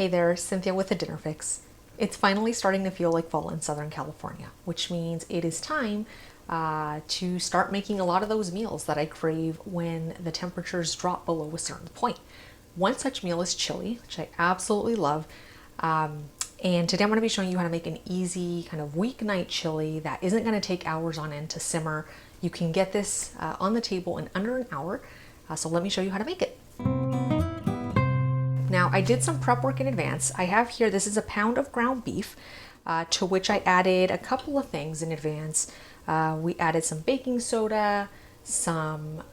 Hey there, Cynthia with the Dinner Fix. It's finally starting to feel like fall in Southern California, which means it is time to start making a lot of those meals that I crave when the temperatures drop below a certain point. One such meal is chili, which I absolutely love. And today I'm going to be showing you how to make an easy kind of weeknight chili that isn't going to take hours on end to simmer. You can get this on the table in under an hour. So let me show you how to make it. Now, I did some prep work in advance. I have here, this is a pound of ground beef, to which I added a couple of things in advance. We added some baking soda, some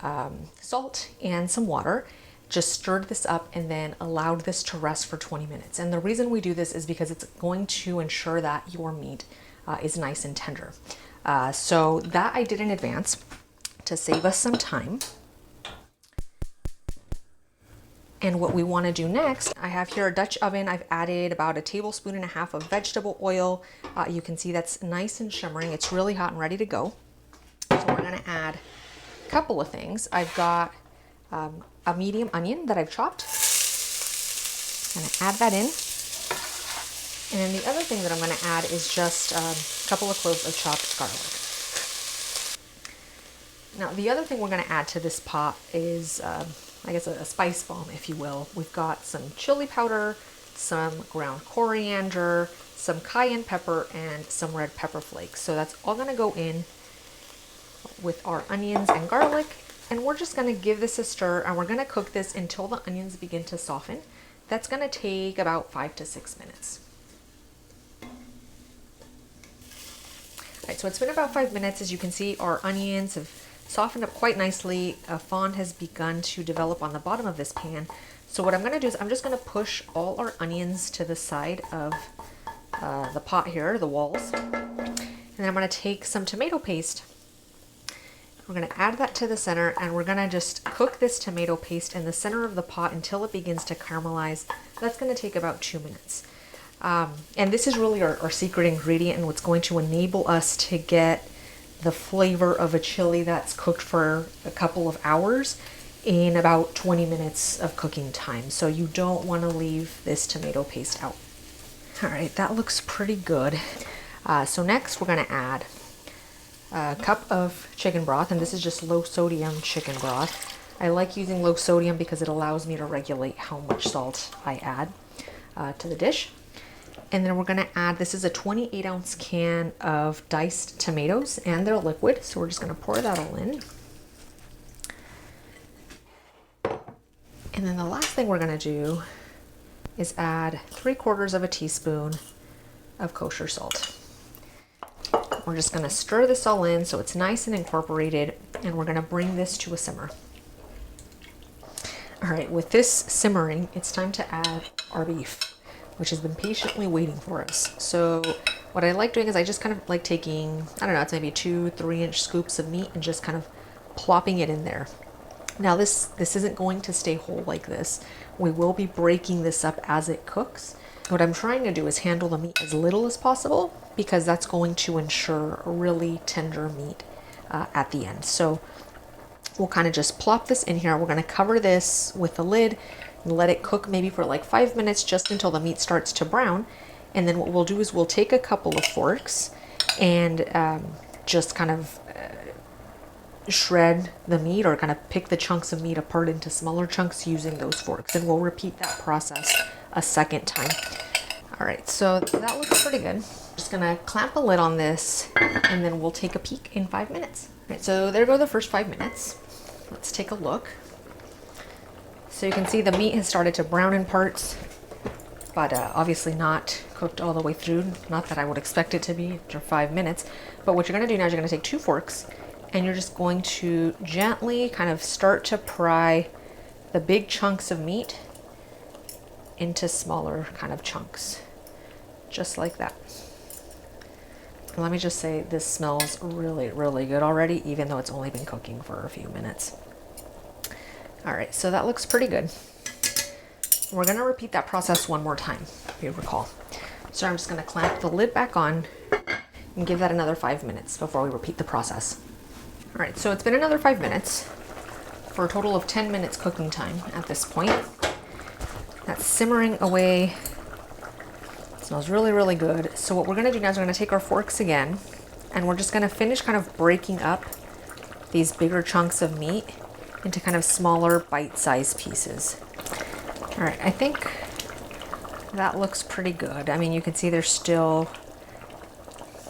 salt, and some water. Just stirred this up and then allowed this to rest for 20 minutes. And the reason we do this is because it's going to ensure that your meat is nice and tender. So that I did in advance to save us some time. And what we want to do next, I have here a Dutch oven. I've added about 1.5 tablespoons of vegetable oil. You can see that's nice and shimmering. It's really hot and ready to go. So we're going to add a couple of things. I've got a medium onion that I've chopped. I'm going to add that in. And then the other thing that I'm going to add is just a couple of cloves of chopped garlic. Now, the other thing we're going to add to this pot is I guess a spice bomb, if you will. We've got some chili powder, some ground coriander, some cayenne pepper, and some red pepper flakes. So that's all going to go in with our onions and garlic. And we're just going to give this a stir, and we're going to cook this until the onions begin to soften. That's going to take about 5 to 6 minutes. All right, so it's been about 5 minutes. As you can see, our onions have softened up quite nicely. A fond has begun to develop on the bottom of this pan. So what I'm going to do is I'm just going to push all our onions to the side of the pot here, the walls. And then I'm going to take some tomato paste. We're going to add that to the center, and we're going to just cook this tomato paste in the center of the pot until it begins to caramelize. That's going to take about 2 minutes. And this is really our secret ingredient and what's going to enable us to get the flavor of a chili that's cooked for a couple of hours in about 20 minutes of cooking time. So you don't want to leave this tomato paste out. All right, that looks pretty good. So next we're going to add a cup of chicken broth, and this is just low sodium chicken broth. I like using low sodium because it allows me to regulate how much salt I add to the dish. And then we're going to add, this is a 28 ounce can of diced tomatoes, and they're liquid. So we're just going to pour that all in. And then the last thing we're going to do is add 3/4 teaspoon of kosher salt. We're just going to stir this all in so it's nice and incorporated, and we're going to bring this to a simmer. All right, with this simmering, it's time to add our beef, which has been patiently waiting for us. So what I like doing is I just kind of like taking, I don't know, it's maybe 2-3 inch scoops of meat and just kind of plopping it in there. Now this isn't going to stay whole like this. We will be breaking this up as it cooks. What I'm trying to do is handle the meat as little as possible, because that's going to ensure a really tender meat at the end. So we'll kind of just plop this in here. We're going to cover this with the lid and let it cook maybe for like 5 minutes, just until the meat starts to brown. And then what we'll do is we'll take a couple of forks and just kind of shred the meat, or kind of pick the chunks of meat apart into smaller chunks using those forks. And we'll repeat that process a second time. All right, so that looks pretty good. Just gonna clamp a lid on this, and then we'll take a peek in 5 minutes. All right, so there go the first 5 minutes. Let's take a look. So you can see the meat has started to brown in parts, but obviously not cooked all the way through. Not that I would expect it to be after 5 minutes. But what you're going to do now is you're going to take 2 forks, and you're just going to gently kind of start to pry the big chunks of meat into smaller kind of chunks, just like that. And let me just say, this smells really, really good already, even though it's only been cooking for a few minutes. All right, so that looks pretty good. We're gonna repeat that process one more time, if you recall. So I'm just gonna clamp the lid back on and give that another 5 minutes before we repeat the process. All right, so it's been another 5 minutes for a total of 10 minutes cooking time at this point. That's simmering away Smells really, really good. So what we're gonna do now is we're gonna take our forks again, and we're just gonna finish kind of breaking up these bigger chunks of meat into kind of smaller bite-sized pieces. All right, I think that looks pretty good. I mean, you can see there's still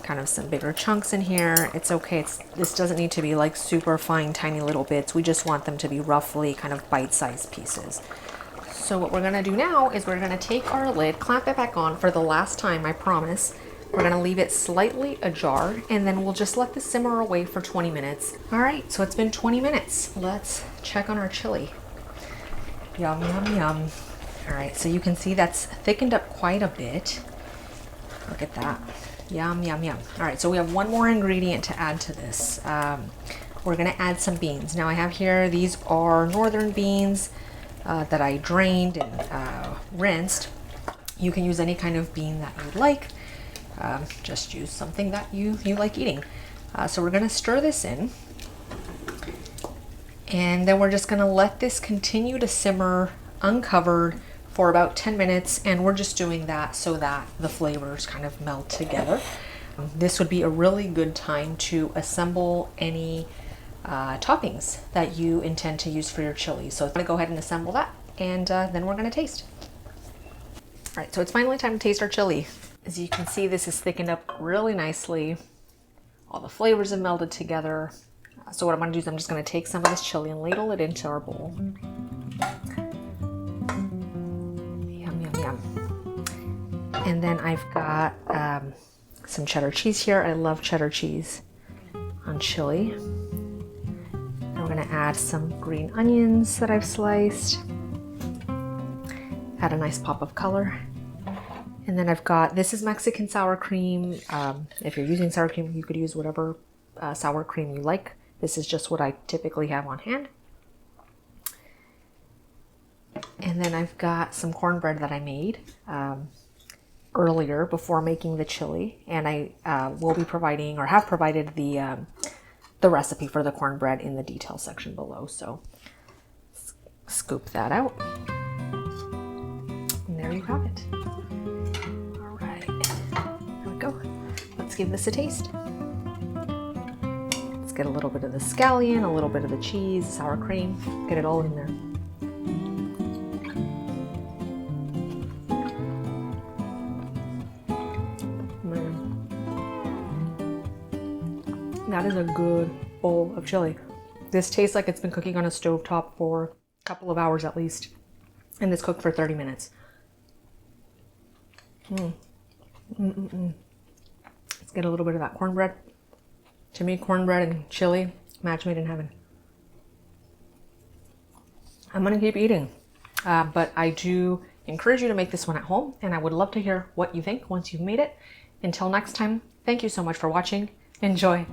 kind of some bigger chunks in here. It's okay. This doesn't need to be like super fine, tiny little bits. We just want them to be roughly kind of bite-sized pieces. So what we're gonna do now is we're gonna take our lid, clamp it back on for the last time, I promise. We're gonna leave it slightly ajar, and then we'll just let this simmer away for 20 minutes. All right, so it's been 20 minutes. Let's check on our chili. Yum, yum, yum. All right, so you can see that's thickened up quite a bit. Look at that. Yum, yum, yum. All right, so we have one more ingredient to add to this. We're gonna add some beans. Now I have here, these are northern beans that I drained and rinsed. You can use any kind of bean that you like. Just use something that you like eating. So we're gonna stir this in. And then we're just gonna let this continue to simmer uncovered for about 10 minutes, and we're just doing that so that the flavors kind of melt together. This would be a really good time to assemble any toppings that you intend to use for your chili. So I'm gonna go ahead and assemble that, and then we're gonna taste. All right, so it's finally time to taste our chili. As you can see, this is thickened up really nicely. All the flavors have melded together. So what I'm gonna do is I'm just gonna take some of this chili and ladle it into our bowl. And then I've got some cheddar cheese here. I love cheddar cheese on chili. And we're gonna add some green onions that I've sliced. Add a nice pop of color. And then I've got, this is Mexican sour cream. If you're using sour cream, you could use whatever sour cream you like. This is just what I typically have on hand. And then I've got some cornbread that I made earlier before making the chili, and I will be providing, or have provided, the recipe for the cornbread in the details section below. So scoop that out, and there you have it. All right, there we go. Let's give this a taste. Let's get a little bit of the scallion, a little bit of the cheese, sour cream, get it all in there. That is a good bowl of chili. This tastes like it's been cooking on a stovetop for a couple of hours at least. And this cooked for 30 minutes. Let's get a little bit of that cornbread. To me, cornbread and chili, match made in heaven. I'm gonna keep eating. But I do encourage you to make this one at home, and I would love to hear what you think once you've made it. Until next time, thank you so much for watching. Enjoy.